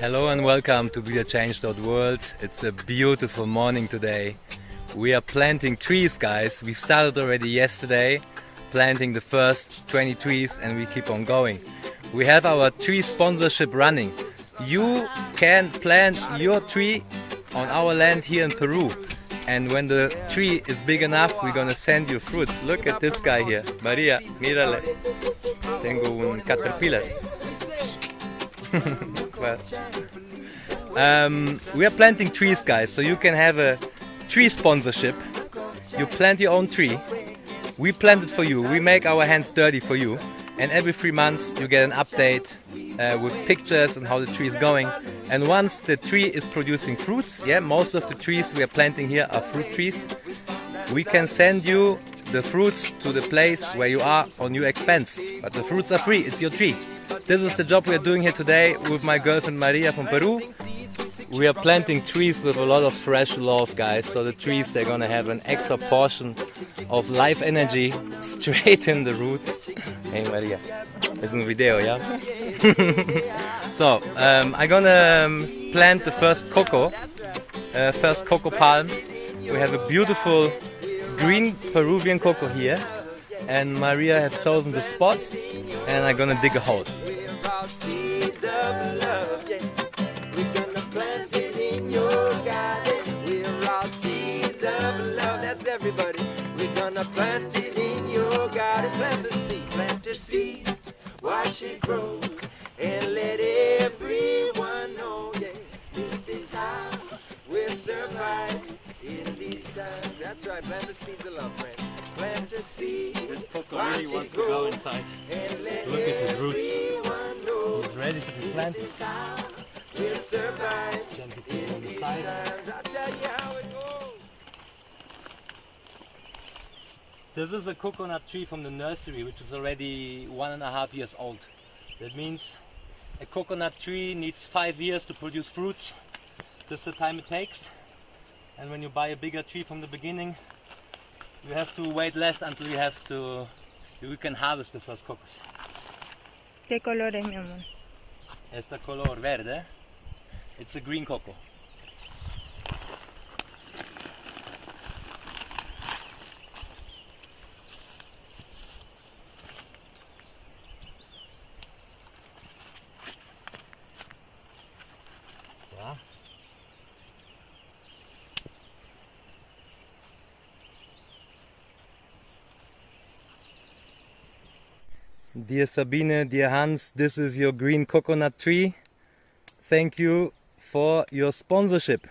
Hello and welcome to bethechange.world. It's a beautiful morning today. We are planting trees, guys. We started already yesterday planting the first 20 trees and we keep on going. We have our tree sponsorship running. You can plant your tree on our land here in Peru. And when the tree is big enough, we're gonna send you fruits. Look at this guy here. Maria, mírale. Tengo un caterpillar. Well, we are planting trees, guys, so you can have a tree sponsorship. You plant your own tree. We plant it for you. We make our hands dirty for you. And every 3 months you get an update with pictures and how the tree is going. And once the tree is producing fruits, yeah, most of the trees we are planting here are fruit trees, we can send you the fruits to the place where you are on your expense. But the fruits are free, it's your tree. This is the job we are doing here today with my girlfriend Maria from Peru. We are planting trees with a lot of fresh love, guys. So the trees, they're gonna have an extra portion of life energy straight in the roots. Hey Maria, es un video, yeah? So, I'm gonna plant the first cocoa palm. We have a beautiful green Peruvian cocoa here. And Maria has chosen the spot and I'm gonna dig a hole. Seeds of love, yeah. We're gonna plant it in your garden. We're all seeds of love, that's everybody. We're gonna plant it in your garden. Plant the seed, watch it grow, and let everyone know, yeah, this is how we'll survive in these times. That's right, plant the seeds of love, friends. Plant the seed. This cocoa really wants to go inside. Look at his roots. He's ready to be planted. We'll survive in these times. I'll tell you how it goes. This is a coconut tree from the nursery, which is already 1.5 years old. That means a coconut tree needs 5 years to produce fruits. This is the time it takes. And when you buy a bigger tree from the beginning, you have to wait less until you can harvest the first cocos. ¿Qué color es, mi amor? Este color verde. It's a green cocoa. So. Dear Sabine, dear Hans, this is your green coconut tree. Thank you for your sponsorship.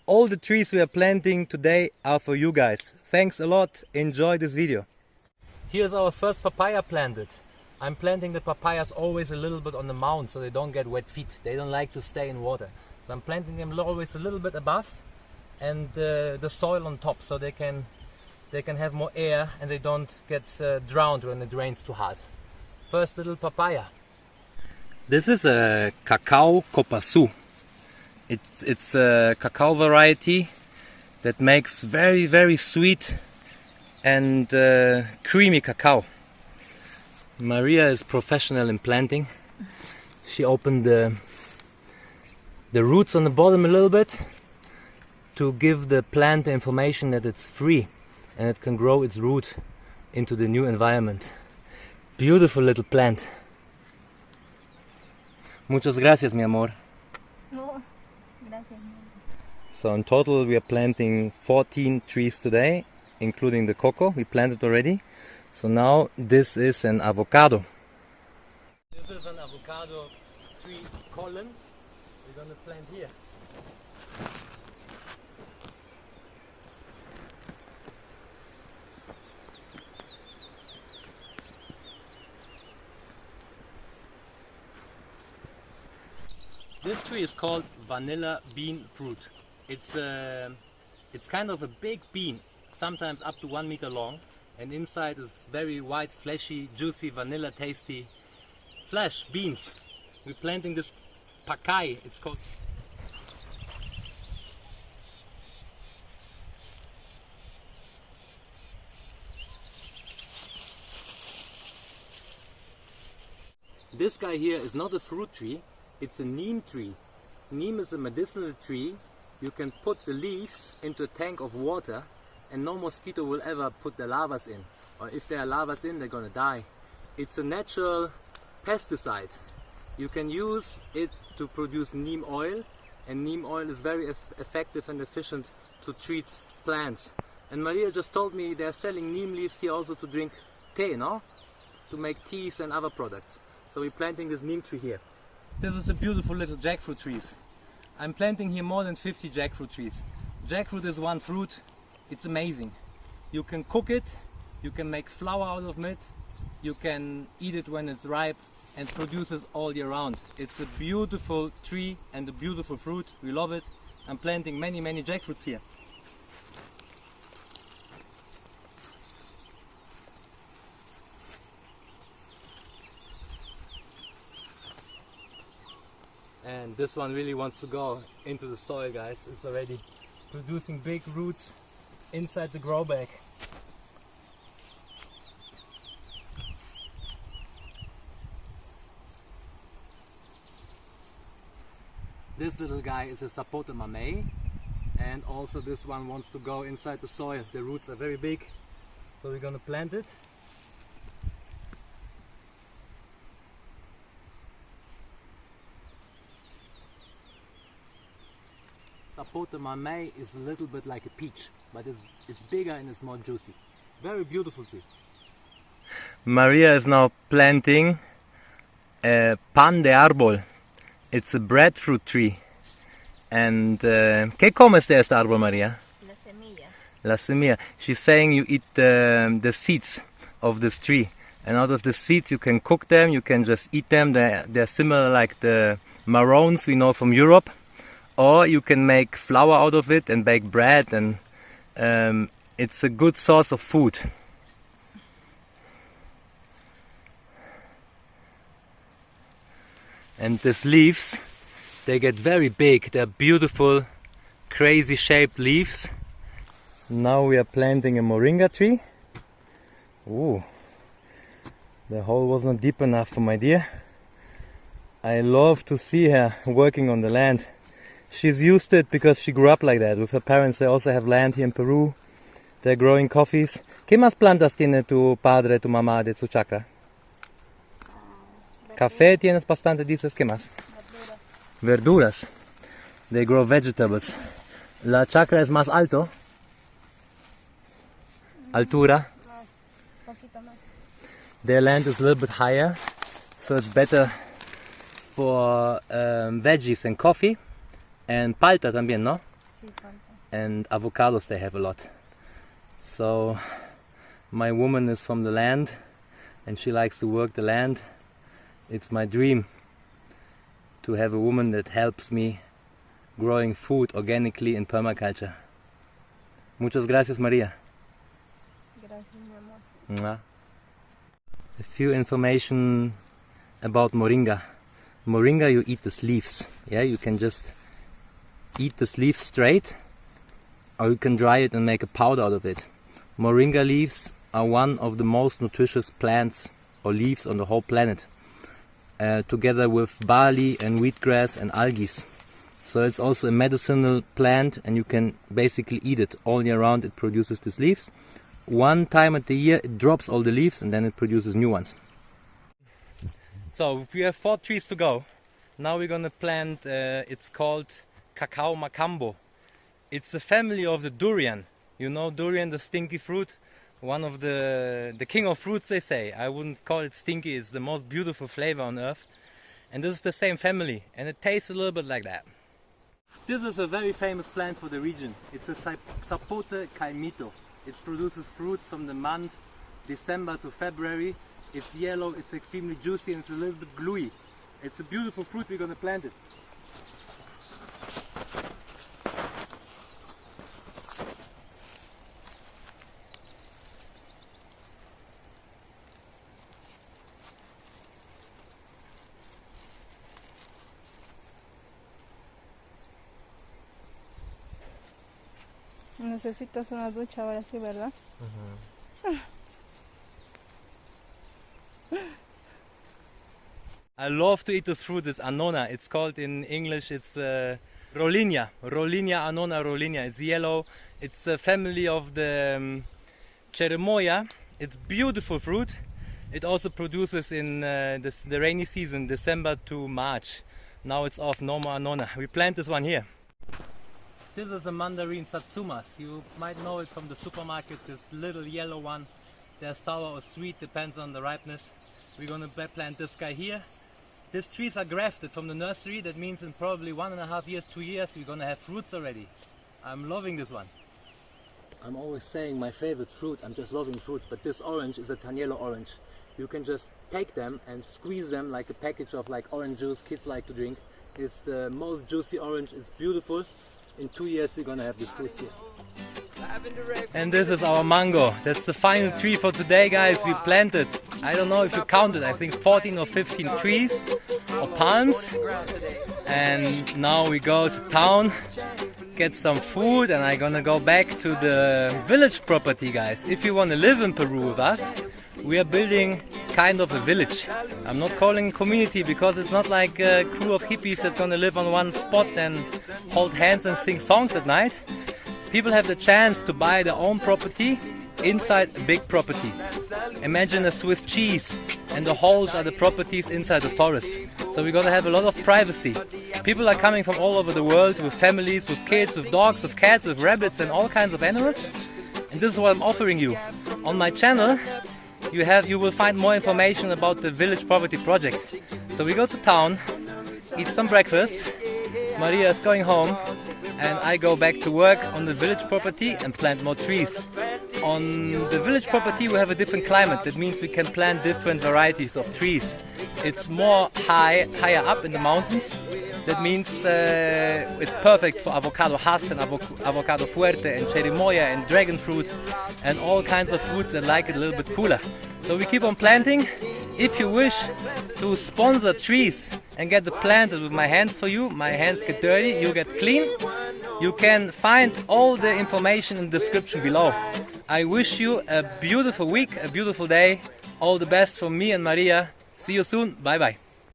All the trees we are planting today are for you guys. Thanks a lot. Enjoy this video. Here's our first papaya planted. I'm planting the papayas always a little bit on the mound so they don't get wet feet. They don't like to stay in water. So I'm planting them always a little bit above and the soil on top so they can have more air and they don't get drowned when it rains too hard. First little papaya. This is a Cacao Copasu. It's a cacao variety that makes very, very sweet and creamy cacao. Maria is professional in planting. She opened the roots on the bottom a little bit to give the plant the information that it's free and it can grow its root into the new environment. Beautiful little plant. Muchas gracias, mi amor. No, gracias. So in total we are planting 14 trees today, including the cocoa we planted already. So now this is an avocado. This is an avocado tree column we're going to plant here. This tree is called vanilla bean fruit. It's kind of a big bean, sometimes up to 1 meter long, and inside is very white, fleshy, juicy, vanilla tasty flesh beans. We're planting this Pacay, it's called. This guy here is not a fruit tree, it's a neem tree. Neem is a medicinal tree. You can put the leaves into a tank of water and no mosquito will ever put the larvae in. Or if there are larvae in, they're gonna die. It's a natural pesticide. You can use it to produce neem oil, and neem oil is very effective and efficient to treat plants. And Maria just told me they're selling neem leaves here also to drink tea, no? To make teas and other products. So we're planting this neem tree here. This is a beautiful little jackfruit trees. I'm planting here more than 50 jackfruit trees. Jackfruit is one fruit. It's amazing. You can cook it, you can make flour out of it, you can eat it when it's ripe, and produces all year round. It's a beautiful tree and a beautiful fruit. We love it. I'm planting many jackfruits here. And this one really wants to go into the soil, guys. It's already producing big roots inside the grow bag. This little guy is a Sapote Mamey, and also this one wants to go inside the soil. The roots are very big, so we're gonna plant it. Sapote Mamey is a little bit like a peach, but it's bigger and it's more juicy. Very beautiful tree. Maria is now planting a pan de árbol. It's a breadfruit tree. And ¿qué comes de este árbol, Maria? La semilla. La semilla. She's saying you eat the seeds of this tree. And out of the seeds you can cook them, you can just eat them. They're similar like the marrons we know from Europe. Or you can make flour out of it and bake bread, and it's a good source of food. And these leaves, they get very big. They're beautiful, crazy shaped leaves. Now we are planting a Moringa tree. Ooh, the hole was not deep enough for my dear. I love to see her working on the land. She's used to it because she grew up like that. With her parents, they also have land here in Peru. They're growing coffees. ¿Qué más plantas tiene tu padre, tu mamá de su chacra? Café tienes bastante, dices. ¿Qué más? Verduras. They grow vegetables. La chacra es más alto. Altura. Their land is a little bit higher, so it's better for veggies and coffee. And palta también, no? Sí, palta. And avocados they have a lot. So my woman is from the land and she likes to work the land. It's my dream to have a woman that helps me growing food organically in permaculture. Muchas gracias, Maria. Gracias, mi amor. A few information about Moringa. Moringa, you eat the leaves. Yeah, you can just eat the leaves straight, or you can dry it and make a powder out of it. Moringa leaves are one of the most nutritious plants or leaves on the whole planet, together with barley and wheatgrass and algae. So it's also a medicinal plant, and you can basically eat it all year round. It produces these leaves. One time at the year it drops all the leaves and then it produces new ones. So we have 4 trees to go. Now we're gonna plant, it's called Cacao Macambo. It's a family of the durian. You know durian, the stinky fruit? One of the king of fruits, they say. I wouldn't call it stinky, it's the most beautiful flavor on earth. And this is the same family, and it tastes a little bit like that. This is a very famous plant for the region. It's a Sapote Caimito. It produces fruits from the month December to February. It's yellow, it's extremely juicy, and it's a little bit gluey. It's a beautiful fruit, we're gonna plant it. Necesitas una ducha ahora sí, ¿verdad? I love to eat this fruit. It's Anona. It's called in English, it's Rolinia. Rolinia, Anona Rolinia. It's yellow. It's a family of the Cherimoya. It's beautiful fruit. It also produces in the rainy season, December to March. Now it's off, no more Anona. We plant this one here. This is a Mandarine Satsumas. You might know it from the supermarket, this little yellow one. They're sour or sweet, depends on the ripeness. We're gonna plant this guy here. These trees are grafted from the nursery. That means in probably 1.5 years, 2 years, we're gonna have fruits already. I'm loving this one. I'm always saying my favorite fruit, I'm just loving fruits, but this orange is a Tangelo Orange. You can just take them and squeeze them like a package of like orange juice kids like to drink. It's the most juicy orange, it's beautiful. In 2 years we're gonna have this fruit here. And this is our mango. That's the final tree for today, guys. We planted, I don't know if you counted, I think 14 or 15 trees or palms. And now we go to town, get some food, and I'm gonna go back to the village property, guys. If you want to live in Peru with us, we are building kind of a village. I'm not calling community because it's not like a crew of hippies that gonna live on one spot and hold hands and sing songs at night. People have the chance to buy their own property inside a big property. Imagine a Swiss cheese, and the holes are the properties inside the forest. So we're gonna have a lot of privacy. People are coming from all over the world with families, with kids, with dogs, with cats, with rabbits and all kinds of animals. And this is what I'm offering you. On my channel you will find more information about the village property project. So we go to town, eat some breakfast, Maria is going home, and I go back to work on the village property and plant more trees. On the village property we have a different climate. That means we can plant different varieties of trees. It's more higher up in the mountains. That means it's perfect for avocado has and avocado fuerte and cherimoya and dragon fruit and all kinds of fruits that like it a little bit cooler. So we keep on planting. If you wish to sponsor trees and get it planted with my hands for you, my hands get dirty, you get clean, you can find all the information in the description below. I wish you a beautiful week, a beautiful day. All the best from me and Maria. See you soon. Bye bye.